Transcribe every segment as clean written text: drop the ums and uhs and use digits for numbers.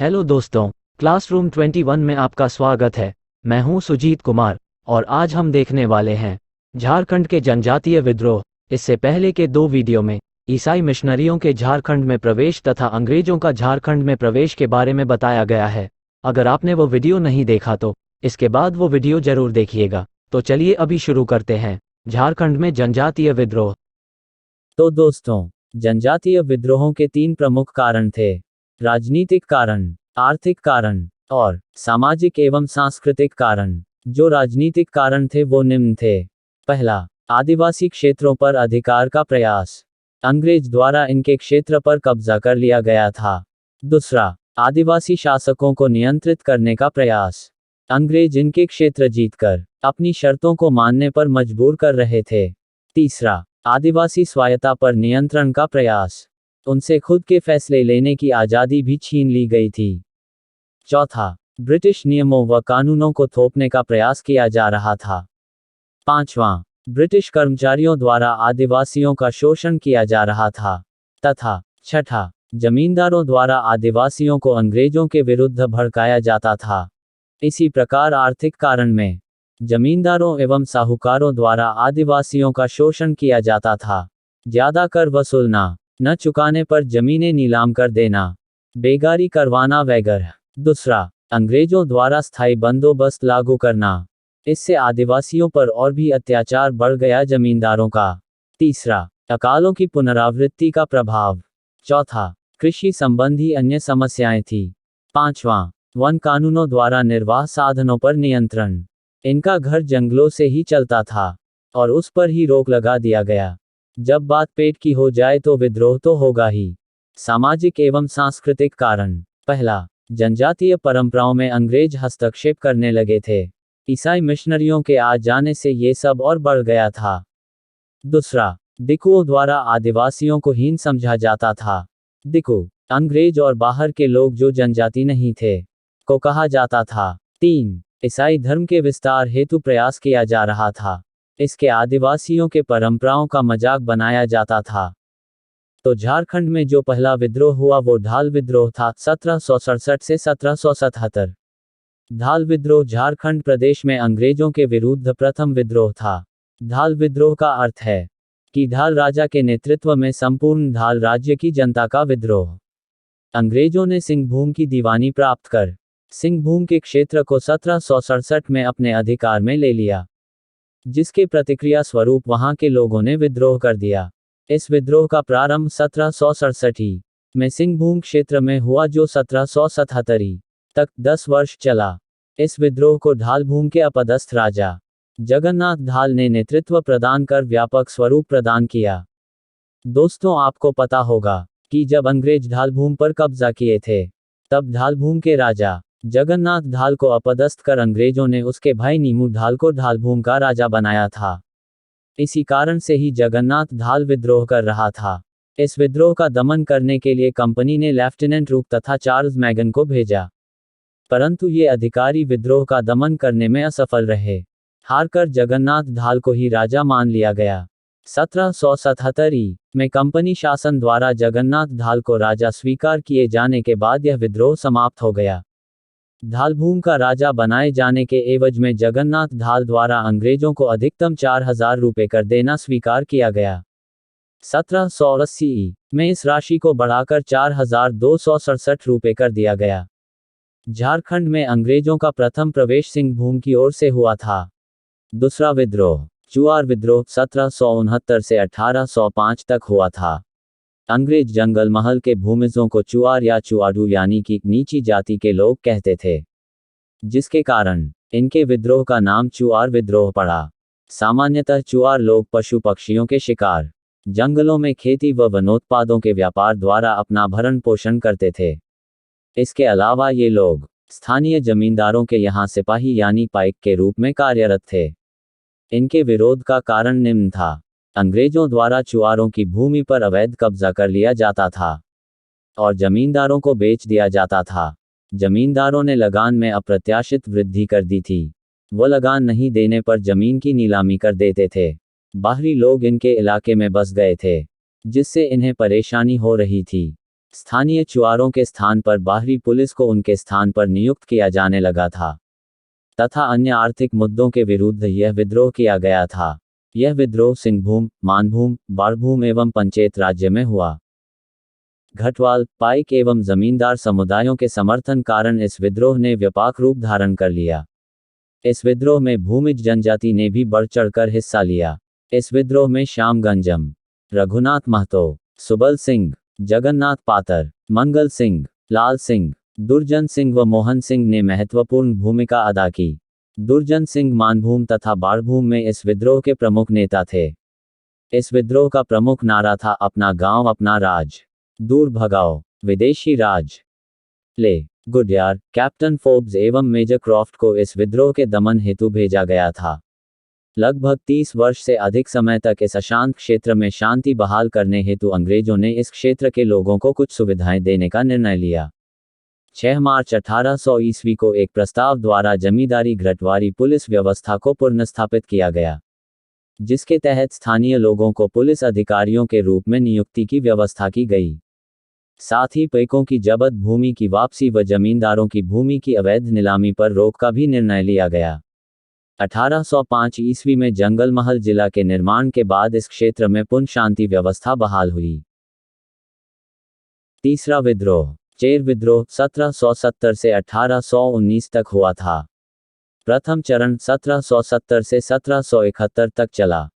Hello दोस्तों, classroom 21 में आपका स्वागत है। मैं हूं सुजीत कुमार और आज हम देखने वाले हैं झारखंड के जनजातीय विद्रोह। इससे पहले के दो वीडियो में ईसाई मिशनरियों के झारखंड में प्रवेश तथा अंग्रेजों का झारखंड में प्रवेश के बारे में बताया गया है। अगर आपने वो वीडियो नहीं देखा तो इसके बाद वो वीडियो जरूर देखिएगा। तो चलिए अभी शुरू करते हैं, झारखंड में जनजातीय विद्रोह। तो दोस्तों, जनजातीय विद्रोहों के तीन प्रमुख कारण थे: राजनीतिक कारण, आर्थिक कारण और सामाजिक एवं सांस्कृतिक कारण। जो राजनीतिक कारण थे वो निम्न थे। पहला, आदिवासी क्षेत्रों पर अधिकार का प्रयास। अंग्रेज द्वारा इनके क्षेत्र पर कब्जा कर लिया गया था। दूसरा, आदिवासी शासकों को नियंत्रित करने का प्रयास। अंग्रेज इनके क्षेत्र जीतकर अपनी शर्तों को मानने पर मजबूर कर रहे थे। तीसरा, आदिवासी स्वायत्ता पर नियंत्रण का प्रयास। उनसे खुद के फैसले लेने की आज़ादी भी छीन ली गई थी। चौथा, ब्रिटिश नियमों व कानूनों को थोपने का प्रयास किया जा रहा था। पांचवां, ब्रिटिश कर्मचारियों द्वारा आदिवासियों का शोषण किया जा रहा था। तथा छठा, जमींदारों द्वारा आदिवासियों को अंग्रेजों के विरुद्ध भड़काया जाता था। इसी प्रकार आर्थिक कारण में जमींदारों एवं साहूकारों द्वारा आदिवासियों का शोषण किया जाता था। ज्यादा कर वसूलना, न चुकाने पर जमीनें नीलाम कर देना, बेगारी करवाना वगैरह। दूसरा, अंग्रेजों द्वारा स्थायी बंदोबस्त लागू करना। इससे आदिवासियों पर और भी अत्याचार बढ़ गया जमींदारों का। तीसरा, अकालों की पुनरावृत्ति का प्रभाव। चौथा, कृषि संबंधी अन्य समस्याएं थी। पांचवां, वन कानूनों द्वारा निर्वाह साधनों पर नियंत्रण। इनका घर जंगलों से ही चलता था और उस पर ही रोक लगा दिया गया। जब बात पेट की हो जाए तो विद्रोह तो होगा ही। सामाजिक एवं सांस्कृतिक कारण। पहला, जनजातीय परंपराओं में अंग्रेज हस्तक्षेप करने लगे थे। ईसाई मिशनरियों के आ जाने से ये सब और बढ़ गया था। दूसरा, दिकुओं द्वारा आदिवासियों को हीन समझा जाता था। दिकु, अंग्रेज और बाहर के लोग जो जनजाति नहीं थे, को कहा जाता था। तीन, ईसाई धर्म के विस्तार हेतु प्रयास किया जा रहा था। इसके आदिवासियों के परंपराओं का मजाक बनाया जाता था। तो झारखंड में जो पहला विद्रोह हुआ वो ढाल विद्रोह था, 1767 से 1777। ढाल विद्रोह झारखंड प्रदेश में अंग्रेजों के विरुद्ध प्रथम विद्रोह था। ढाल विद्रोह का अर्थ है कि ढाल राजा के नेतृत्व में संपूर्ण ढाल राज्य की जनता का विद्रोह। अंग्रेजों ने सिंहभूम की दीवानी प्राप्त कर सिंहभूम के क्षेत्र को 1767 में अपने अधिकार में ले लिया, जिसके प्रतिक्रिया स्वरूप वहां के लोगों ने विद्रोह कर दिया। इस विद्रोह का प्रारंभ 1767 में सिंहभूम क्षेत्र में हुआ, जो 1777 तक 10 वर्ष चला। इस विद्रोह को ढालभूम के अपदस्थ राजा जगन्नाथ ढाल ने नेतृत्व प्रदान कर व्यापक स्वरूप प्रदान किया। दोस्तों, आपको पता होगा कि जब अंग्रेज ढालभूम पर कब्जा किए थे, तब ढालभूम के राजा जगन्नाथ ढाल को अपदस्थ कर अंग्रेजों ने उसके भाई नीमू ढाल को ढालभूम का राजा बनाया था। इसी कारण से ही जगन्नाथ ढाल विद्रोह कर रहा था। इस विद्रोह का दमन करने के लिए कंपनी ने लेफ्टिनेंट रूक तथा चार्ल्स मैगन को भेजा, परंतु ये अधिकारी विद्रोह का दमन करने में असफल रहे। हारकर जगन्नाथ ढाल को ही राजा मान लिया गया। 1777 में कंपनी शासन द्वारा जगन्नाथ ढाल को राजा स्वीकार किए जाने के बाद यह विद्रोह समाप्त हो गया। ढालभूम का राजा बनाए जाने के एवज में जगन्नाथ ढाल द्वारा अंग्रेजों को अधिकतम 4000 रुपये कर देना स्वीकार किया गया। 1780 में इस राशि को बढ़ाकर 4267 रुपये कर दिया गया। झारखंड में अंग्रेजों का प्रथम प्रवेश सिंहभूम की ओर से हुआ था। दूसरा विद्रोह, चुआर विद्रोह, 1769 से 1805 तक हुआ था। अंग्रेज जंगल महल के भूमिजों को चुआर या चुआडू यानी कि नीची जाति के लोग कहते थे, जिसके कारण इनके विद्रोह का नाम चुआर विद्रोह पड़ा। सामान्यतः चुआर लोग पशु पक्षियों के शिकार, जंगलों में खेती व वनोत्पादों के व्यापार द्वारा अपना भरण पोषण करते थे। इसके अलावा ये लोग स्थानीय जमींदारों के यहाँ सिपाही यानी पाइक के रूप में कार्यरत थे। इनके विरोध का कारण निम्न था: अंग्रेजों द्वारा चुआरों की भूमि पर अवैध कब्जा कर लिया जाता था और जमींदारों को बेच दिया जाता था। जमींदारों ने लगान में अप्रत्याशित वृद्धि कर दी थी। वो लगान नहीं देने पर जमीन की नीलामी कर देते थे। बाहरी लोग इनके इलाके में बस गए थे, जिससे इन्हें परेशानी हो रही थी। स्थानीय चुआरों के स्थान पर बाहरी पुलिस को उनके स्थान पर नियुक्त किया जाने लगा था तथा अन्य आर्थिक मुद्दों के विरुद्ध यह विद्रोह किया गया था। यह विद्रोह सिंहभूम, मानभूम, बाड़भूम एवं पंचेत राज्य में हुआ। घटवाल, पाइक एवं जमींदार समुदायों के समर्थन कारण इस विद्रोह ने व्यापक रूप धारण कर लिया। इस विद्रोह में भूमिज जनजाति ने भी बढ़ चढ़कर हिस्सा लिया। इस विद्रोह में श्याम गंजम, रघुनाथ महतो, सुबल सिंह, जगन्नाथ पातर, मंगल सिंह, लाल सिंह, दुर्जन सिंह व मोहन सिंह ने महत्वपूर्ण भूमिका अदा की। दुर्जन सिंह मानभूम तथा बाड़भूम में इस विद्रोह के प्रमुख नेता थे। इस विद्रोह का प्रमुख नारा था अपना गांव अपना राज, दूर भगाओ विदेशी राज। ले गुडयार, कैप्टन फोर्ब्स एवं मेजर क्रॉफ्ट को इस विद्रोह के दमन हेतु भेजा गया था। लगभग 30 वर्ष से अधिक समय तक इस अशांत क्षेत्र में शांति बहाल करने हेतु अंग्रेजों ने इस क्षेत्र के लोगों को कुछ सुविधाएं देने का निर्णय लिया। 6 मार्च 1800 ईस्वी को एक प्रस्ताव द्वारा जमींदारी घटवारी पुलिस व्यवस्था को पुनर्स्थापित किया गया, जिसके तहत स्थानीय लोगों को पुलिस अधिकारियों के रूप में नियुक्ति की व्यवस्था की गई। साथ ही पैकों की जब्त भूमि की वापसी व जमींदारों की भूमि की अवैध नीलामी पर रोक का भी निर्णय लिया गया। 1805 ईस्वी में जंगल महल जिला के निर्माण के बाद इस क्षेत्र में पुनः शांति व्यवस्था बहाल हुई। तीसरा विद्रोह, चेर विद्रोह 1770 से 1819 तक हुआ था। प्रथम चरण 1770 से 1771 तक चला।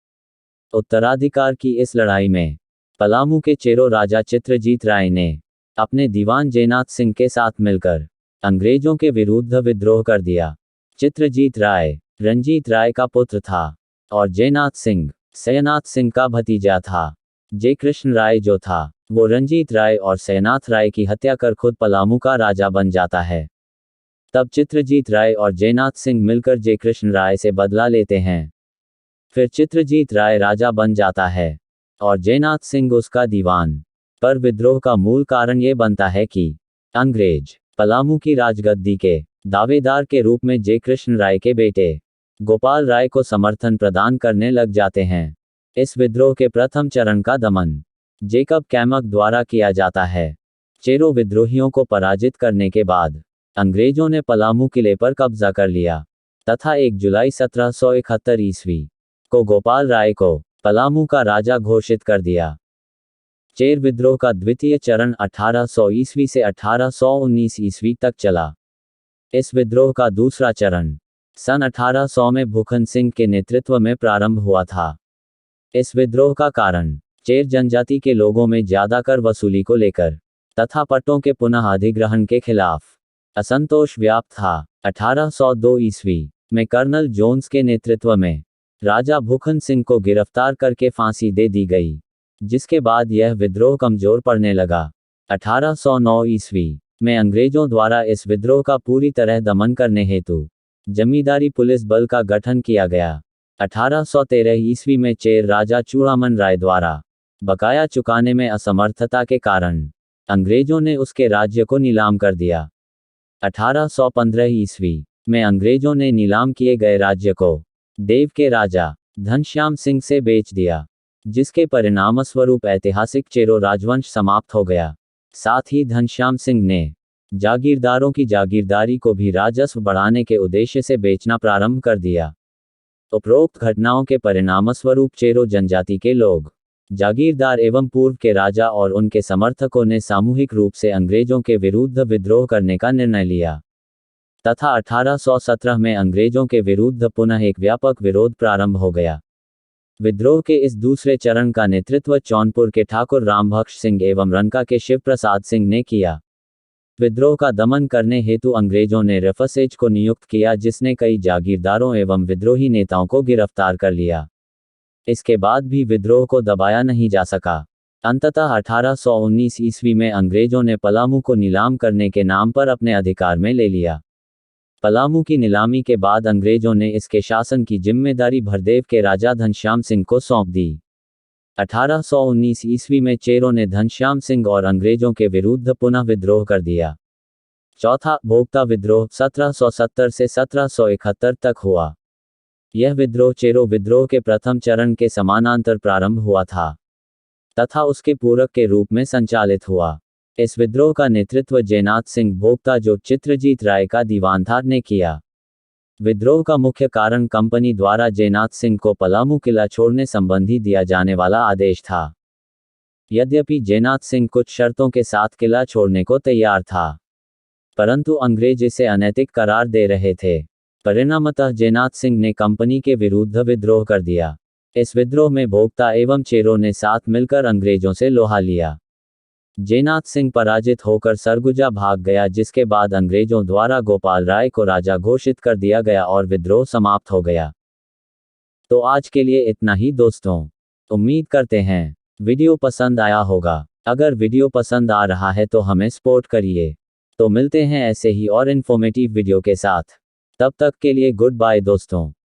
उत्तराधिकार की इस लड़ाई में पलामू के चेरो राजा चित्रजीत राय ने अपने दीवान जयनाथ सिंह के साथ मिलकर अंग्रेजों के विरुद्ध विद्रोह कर दिया। चित्रजीत राय रंजीत राय का पुत्र था और जयनाथ सिंह सयनाथ सिंह का भतीजा था। जय कृष्ण राय जो था वो रंजीत राय और सयनाथ राय की हत्या कर खुद पलामू का राजा बन जाता है। तब चित्रजीत राय और जयनाथ सिंह मिलकर जय कृष्ण राय से बदला लेते हैं। फिर चित्रजीत राय राजा बन जाता है और जयनाथ सिंह उसका दीवान। पर विद्रोह का मूल कारण ये बनता है कि अंग्रेज पलामू की राजगद्दी के दावेदार के रूप में जय कृष्ण राय के बेटे गोपाल राय को समर्थन प्रदान करने लग जाते हैं। इस विद्रोह के प्रथम चरण का दमन जेकब कैमक द्वारा किया जाता है। चेरो विद्रोहियों को पराजित करने के बाद अंग्रेजों ने पलामू किले पर कब्जा कर लिया तथा 1 जुलाई 1771 ईस्वी को गोपाल राय को पलामू का राजा घोषित कर दिया। चेर विद्रोह का द्वितीय चरण 1800 ईस्वी से 1819 ईस्वी तक चला। इस विद्रोह का दूसरा चरण सन 1800 में भूखन सिंह के नेतृत्व में प्रारंभ हुआ था। इस विद्रोह का कारण चेर जनजाति के लोगों में ज्यादा कर वसूली को लेकर तथा पट्टों के पुनः अधिग्रहण के खिलाफ असंतोष व्याप्त था। 1802 ईस्वी में कर्नल जोन्स के नेतृत्व में राजा भूखन सिंह को गिरफ्तार करके फांसी दे दी गई, जिसके बाद यह विद्रोह कमजोर पड़ने लगा। 1809 ईस्वी में अंग्रेजों द्वारा इस विद्रोह का पूरी तरह दमन करने हेतु जमींदारी पुलिस बल का गठन किया गया। 1813 ईस्वी में चेर राजा चूड़ामन राय द्वारा बकाया चुकाने में असमर्थता के कारण अंग्रेजों ने उसके राज्य को नीलाम कर दिया। 1815 ईस्वी में अंग्रेजों ने नीलाम किए गए राज्य को देव के राजा घनश्याम सिंह से बेच दिया, जिसके परिणामस्वरूप ऐतिहासिक चेरो राजवंश समाप्त हो गया। साथ ही घनश्याम सिंह ने जागीरदारों की जागीरदारी को भी राजस्व बढ़ाने के उद्देश्य से बेचना प्रारंभ कर दिया। उपरोक्त घटनाओं के परिणामस्वरूप चेरो जनजाति के लोग, जागीरदार एवं पूर्व के राजा और उनके समर्थकों ने सामूहिक रूप से अंग्रेजों के विरुद्ध विद्रोह करने का निर्णय लिया तथा 1817 में अंग्रेजों के विरुद्ध पुनः एक व्यापक विरोध प्रारंभ हो गया। विद्रोह के इस दूसरे चरण का नेतृत्व जौनपुर के ठाकुर रामभक्ष सिंह एवं रनका के शिव प्रसाद सिंह ने किया। विद्रोह का दमन करने हेतु अंग्रेजों ने रेफसेज को नियुक्त किया, जिसने कई जागीरदारों एवं विद्रोही नेताओं को गिरफ्तार कर लिया। इसके बाद भी विद्रोह को दबाया नहीं जा सका। अंततः 1819 ईस्वी में अंग्रेजों ने पलामू को नीलाम करने के नाम पर अपने अधिकार में ले लिया। पलामू की नीलामी के बाद अंग्रेजों ने इसके शासन की जिम्मेदारी भरदेव के राजा घनश्याम सिंह को सौंप दी। 1819 ईस्वी में चेरों ने घनश्याम सिंह और अंग्रेजों के विरुद्ध पुनः विद्रोह कर दिया। चौथा भोक्ता विद्रोह 1770 से 1771 तक हुआ। यह विद्रोह चेरो विद्रोह के प्रथम चरण के समानांतर प्रारंभ हुआ था तथा उसके पूरक के रूप में संचालित हुआ। इस विद्रोह का नेतृत्व जयनाथ सिंह भोक्ता जो चित्रजीत राय का दीवान था ने किया। विद्रोह का मुख्य कारण कंपनी द्वारा जयनाथ सिंह को पलामू किला छोड़ने संबंधी दिया जाने वाला आदेश था। यद्यपि जयनाथ सिंह कुछ शर्तों के साथ किला छोड़ने को तैयार था, परंतु अंग्रेज इसे अनैतिक करार दे रहे थे। परिणामतः जयनाथ सिंह ने कंपनी के विरुद्ध विद्रोह कर दिया। इस विद्रोह में भोक्ता एवं चेरों ने साथ मिलकर अंग्रेजों से लोहा लिया। जयनाथ सिंह पराजित होकर सरगुजा भाग गया, जिसके बाद अंग्रेजों द्वारा गोपाल राय को राजा घोषित कर दिया गया और विद्रोह समाप्त हो गया। तो आज के लिए इतना ही दोस्तों। उम्मीद करते हैं वीडियो पसंद आया होगा। अगर वीडियो पसंद आ रहा है तो हमें सपोर्ट करिए। तो मिलते हैं ऐसे ही और इन्फॉर्मेटिव वीडियो के साथ। तब तक के लिए गुड बाय दोस्तों।